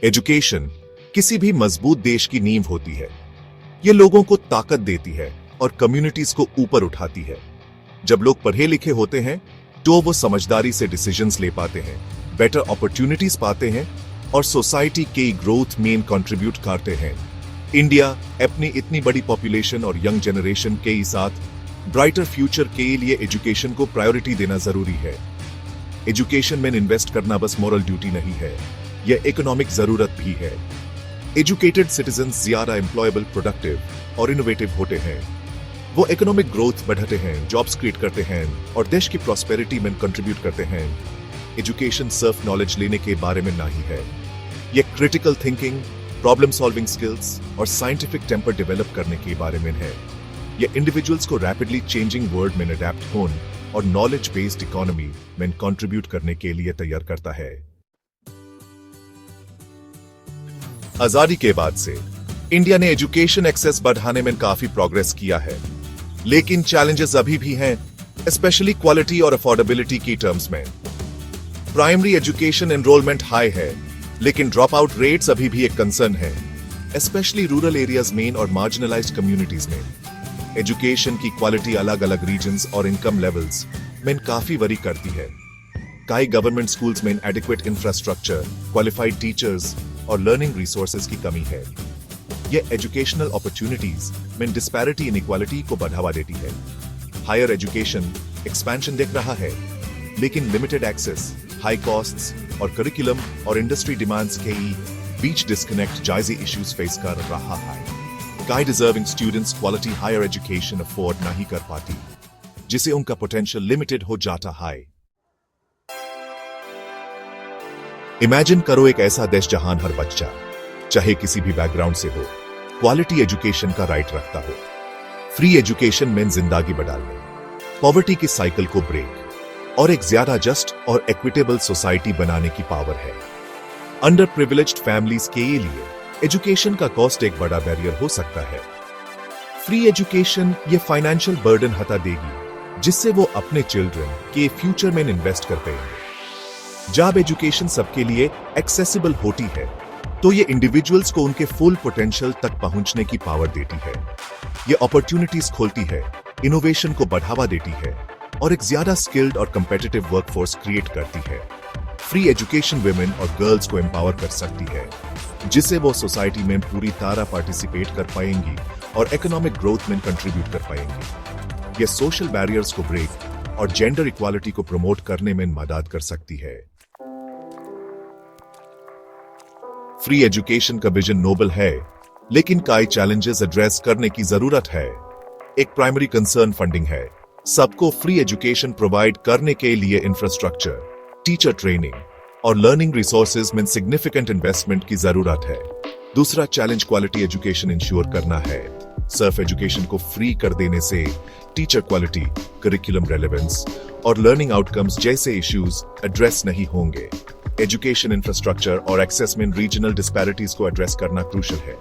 Education किसी भी मजबूत देश की नींव होती है। यह लोगों को ताकत देती है और कम्युनिटीज को ऊपर उठाती है। जब लोग पढ़े लिखे होते हैं तो वो समझदारी से डिसीजंस ले पाते हैं, बेटर अपॉर्चुनिटीज पाते हैं और सोसाइटी के ग्रोथ में कंट्रीब्यूट करते हैं। इंडिया अपनी इतनी बड़ी पॉपुलेशन और यंग जनरेशन के साथ ब्राइटर फ्यूचर के लिए एजुकेशन को प्रायोरिटी देना जरूरी है। एजुकेशन में इन्वेस्ट करना बस मॉरल ड्यूटी नहीं है, यह इकोनॉमिक जरूरत भी है। एजुकेटेड सिटीजन्स ज्यादा एम्प्लॉयबल, प्रोडक्टिव और इनोवेटिव होते हैं। वो इकोनॉमिक ग्रोथ बढ़ाते हैं, जॉब्स क्रिएट करते हैं और देश की प्रॉस्पेरिटी में कंट्रीब्यूट करते हैं। एजुकेशन सिर्फ नॉलेज लेने के बारे में नहीं है, यह critical thinking, problem solving skills और साइंटिफिक टेम्पर डेवलप करने के बारे में है। यह इंडिविजुअल्स को रैपिडली चेंजिंग वर्ल्ड में अडेप्ट होने और नॉलेज बेस्ड इकोनॉमी में कंट्रीब्यूट करने के लिए तैयार करता है। आजादी के बाद से इंडिया ने एजुकेशन एक्सेस बढ़ाने में काफी प्रोग्रेस किया है, लेकिन चैलेंजेस अभी भी हैं, स्पेशली क्वालिटी और अफोर्डेबिलिटी की टर्म्स में। प्राइमरी एजुकेशन एनरोलमेंट हाई है, लेकिन ड्रॉप आउट रेट्स अभी भी एक कंसर्न है, स्पेशली रूरल एरियाज में और मार्जिनलाइज्ड कम्युनिटीज में। एजुकेशन की क्वालिटी अलग अलग रीजन्स और इनकम लेवल्स में काफी वरी करती है। कई गवर्नमेंट स्कूल्स में एडिक्वेट इंफ्रास्ट्रक्चर, क्वालिफाइड टीचर्स और लर्निंग रिसोर्सेज की कमी है। यह एजुकेशनल अपॉर्चुनिटीज में डिस्पैरिटी इनइक्वालिटी को बढ़ावा देती है। हायर एजुकेशन एक्सपेंशन दिख रहा है, लेकिन लिमिटेड एक्सेस, हाई कॉस्ट्स और करिकुलम और इंडस्ट्री डिमांड्स के बीच डिस्कनेक्ट जायज़ी इश्यूज फेस कर रहा है। कई deserving students quality higher education afford नहीं कर पाती, जिससे उनका पोटेंशियल लिमिटेड हो जाता है। इमेजिन करो एक ऐसा देश जहां हर बच्चा, चाहे किसी भी बैकग्राउंड से हो, क्वालिटी एजुकेशन का राइट रखता हो। फ्री एजुकेशन में जिंदगी बदलने, पॉवर्टी की साइकिल को ब्रेक और एक ज्यादा जस्ट और इक्विटेबल सोसाइटी बनाने की पावर है। अंडर प्रिविलेज्ड फैमिलीज के लिए एजुकेशन का कॉस्ट एक बड़ा बैरियर हो सकता है। फ्री एजुकेशन ये फाइनेंशियल बर्डन हटा देगी, जिससे वो अपने चिल्ड्रन के फ्यूचर में इन्वेस्ट करते हैं। जब एजुकेशन सबके लिए एक्सेसिबल होती है, तो ये इंडिविजुअल्स को उनके फुल पोटेंशियल तक पहुंचने की पावर देती है। ये अपॉर्चुनिटीज खोलती है, इनोवेशन को बढ़ावा देती है और एक ज्यादा स्किल्ड और कंपेटिटिव वर्कफोर्स क्रिएट करती है। फ्री एजुकेशन वुमेन और गर्ल्स को एम्पावर कर सकती है, जिससे वो सोसाइटी में पूरी तरह पार्टिसिपेट कर पाएंगी और इकोनॉमिक ग्रोथ में कंट्रीब्यूट कर पाएंगी। ये सोशल बैरियर्स को ब्रेक और जेंडर इक्वालिटी को प्रमोट करने में मदद कर सकती है। फ्री एजुकेशन का विजन नोबल है, लेकिन कई चैलेंजेस एड्रेस करने की जरूरत है। एक प्राइमरी कंसर्न फंडिंग है। सबको फ्री एजुकेशन प्रोवाइड करने के लिए इंफ्रास्ट्रक्चर, टीचर ट्रेनिंग और लर्निंग रिसोर्सेज में सिग्निफिकेंट इन्वेस्टमेंट की जरूरत है। दूसरा चैलेंज क्वालिटी एजुकेशन इंश्योर करना है। सिर्फ एजुकेशन को फ्री कर देने से टीचर क्वालिटी, करिकुलम रेलेवेंस और लर्निंग आउटकम्स जैसे इश्यूज एड्रेस नहीं होंगे। एजुकेशन इंफ्रास्ट्रक्चर और एक्सेस में रीजनल डिस्पैरिटीज को एड्रेस करना क्रूशियल है।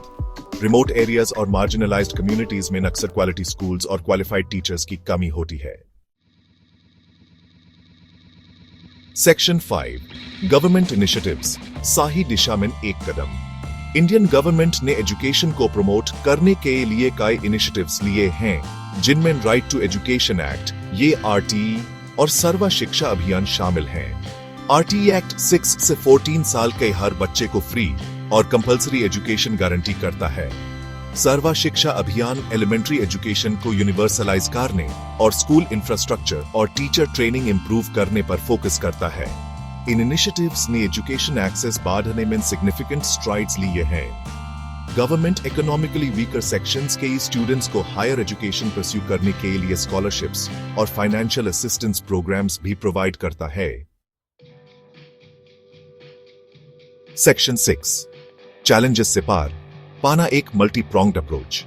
रिमोट एरियाज और मार्जिनलाइज्ड कम्युनिटीज में अक्सर क्वालिटी स्कूल्स और क्वालिफाइड टीचर्स की कमी होती है। सेक्शन 5 गवर्नमेंट इनिशिएटिव्स, सही दिशा में एक कदम। इंडियन गवर्नमेंट ने एजुकेशन को प्रमोट करने के लिए कई इनिशिएटिव्स लिए हैं, जिनमें राइट टू एजुकेशन एक्ट, ये आरटीई और सर्व शिक्षा अभियान शामिल हैं। आरटीई एक्ट 6 से 14 साल के हर बच्चे को फ्री और कंपल्सरी एजुकेशन गारंटी करता है। सर्व शिक्षा अभियान एलिमेंट्री एजुकेशन को यूनिवर्सलाइज करने और स्कूल इंफ्रास्ट्रक्चर और टीचर ट्रेनिंग इंप्रूव करने पर फोकस करता है। इन इनिशिएटिव्स ने एजुकेशन एक्सेस बढ़ाने में सिग्निफिकेंट स्ट्राइड्स लिए हैं। गवर्नमेंट इकोनॉमिकली वीकर सेक्शंस के स्टूडेंट्स को हायर एजुकेशन परस्यू करने के लिए स्कॉलरशिप्स और फाइनेंशियल असिस्टेंस प्रोग्राम्स भी प्रोवाइड करता है। सेक्शन 6 चैलेंजेस से पार पाना, एक मल्टी प्रोंग्ड अप्रोच।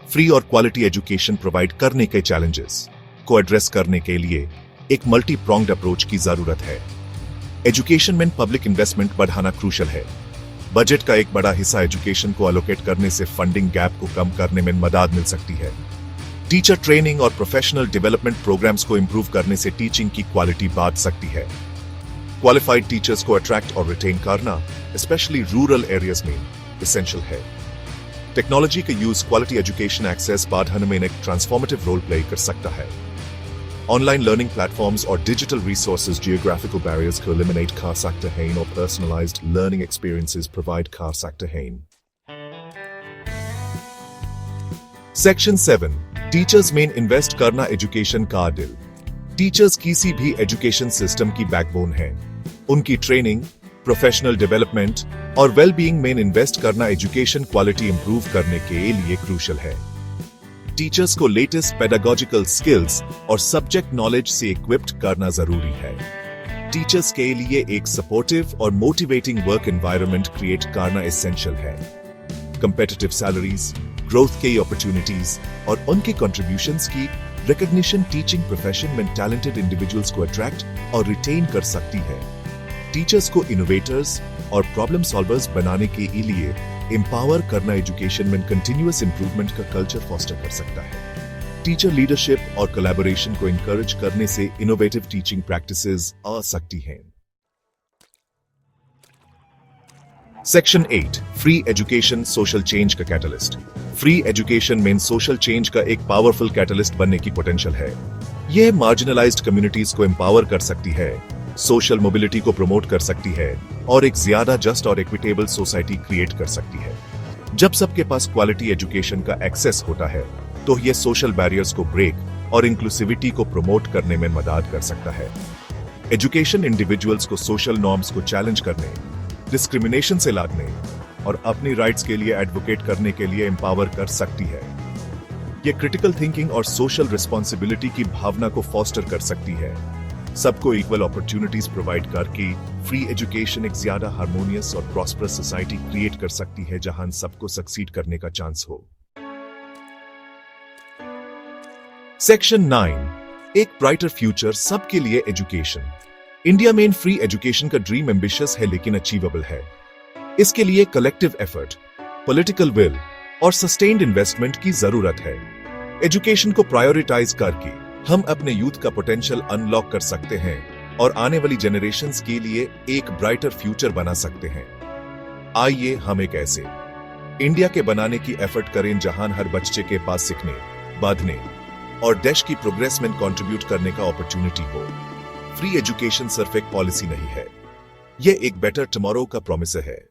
फ्री और क्वालिटी एजुकेशन प्रोवाइड करने के चैलेंजेस को एड्रेस करने के लिए एक मल्टी प्रोंग्ड अप्रोच की जरूरत है। एजुकेशन में पब्लिक इन्वेस्टमेंट बढ़ाना क्रूशियल है। बजट का एक बड़ा हिस्सा एजुकेशन को एलोकेट करने से फंडिंग गैप को कम करने में मदद मिल सकती है। टीचर ट्रेनिंग और प्रोफेशनल डेवलपमेंट प्रोग्राम्स को इंप्रूव करने से टीचिंग की क्वालिटी बढ़ सकती है। क्वालिफाइड टीचर्स को अट्रैक्ट और रिटेन करना, स्पेशली रूरल एरियाज में, एसेंशियल है। टेक्नोलॉजी का यूज क्वालिटी एजुकेशन एक्सेस बढ़ाने में एक ट्रांसफॉर्मेटिव रोल प्ले कर सकता है। ऑनलाइन लर्निंग प्लेटफॉर्म्स और डिजिटल रिसोर्सेज जियोग्राफिकल बैरियर्स को एलिमिनेट कर सकते हैं और पर्सनलाइज्ड लर्निंग एक्सपीरियंसेस प्रोवाइड कर सकते हैं। सेक्शन 7, टीचर्स में इन्वेस्ट करना एजुकेशन का दिल। टीचर्स किसी भी एजुकेशन सिस्टम की बैकबोन है। उनकी ट्रेनिंग, प्रोफेशनल डेवलपमेंट और वेलबीइंग में इन्वेस्ट करना एजुकेशन क्वालिटी इंप्रूव करने के लिए क्रूशियल है। टीचर्स को लेटेस्ट पेडागोजिकल स्किल्स और सब्जेक्ट नॉलेज से इक्विप्ड करना जरूरी है। टीचर्स के लिए एक सपोर्टिव और मोटिवेटिंग वर्क एनवायरनमेंट क्रिएट करना एसेंशियल है। कंपेटिटिव सैलरीज, ग्रोथ के अपॉर्चुनिटीज और उनके कंट्रीब्यूशंस की रिकॉग्निशन टीचिंग प्रोफेशन में टैलेंटेड इंडिविजुअल्स को अट्रैक्ट और रिटेन कर सकती है। टीचर्स को इनोवेटर्स और प्रॉब्लम सॉल्वर्स बनाने के लिए एम्पावर करना एजुकेशन में कंटिन्यूअस इंप्रूवमेंट का कल्चर फॉस्टर कर सकता है। टीचर लीडरशिप और कोलैबोरेशन को इंकरेज करने से इनोवेटिव टीचिंग प्रैक्टिसेस आ सकती हैं। Section 8, free education social change का कैटलिस्ट। फ्री एजुकेशन में सोशल चेंज का एक पावरफुल कैटलिस्ट बनने की पोटेंशियल है। यह मार्जिनलाइज्ड कम्युनिटीज को एम्पावर कर सकती है, सोशल मोबिलिटी को प्रमोट कर सकती है और एक ज्यादा जस्ट और इक्विटेबल सोसाइटी क्रिएट कर सकती है। जब सबके पास क्वालिटी एजुकेशन का एक्सेस होता है तो यह सोशल बैरियर्स को ब्रेक और इंक्लूसिविटी को प्रमोट करने में मदद कर सकता है। एजुकेशन इंडिविजुअल्स को सोशल नॉर्म्स को चैलेंज करने, डिस्क्रिमिनेशन से लड़ने और अपनी राइट्स के लिए एडवोकेट करने के लिए एम्पावर कर सकती है। यह क्रिटिकल थिंकिंग और सोशल रिस्पॉन्सिबिलिटी की भावना को फॉस्टर कर सकती है। सबको इक्वल अपॉर्चुनिटीज प्रोवाइड करके फ्री एजुकेशन एक ज्यादा हार्मोनियस और प्रॉस्परस सोसाइटी क्रिएट कर सकती है जहां सबको सक्सीड करने का चांस हो। सेक्शन 9, एक ब्राइटर फ्यूचर सबके लिए एजुकेशन। इंडिया में फ्री एजुकेशन का ड्रीम एम्बिशियस है लेकिन अचीवेबल है। इसके लिए कलेक्टिव एफर्ट, पॉलिटिकल विल और सस्टेन्ड इन्वेस्टमेंट की जरूरत है। एजुकेशन को प्रायोरिटाइज करके हम अपने यूथ का पोटेंशियल अनलॉक कर सकते हैं और आने वाली जनरेशंस के लिए एक ब्राइटर फ्यूचर बना सकते हैं। आइए हम एक ऐसे इंडिया के बनाने की एफर्ट करें जहां हर बच्चे के पास सीखने, बढ़ने और देश की प्रोग्रेस में कंट्रीब्यूट करने का अपॉर्चुनिटी हो। फ्री एजुकेशन सिर्फ एक पॉलिसी नहीं है, यह एक बेटर टुमारो का प्रॉमिस है।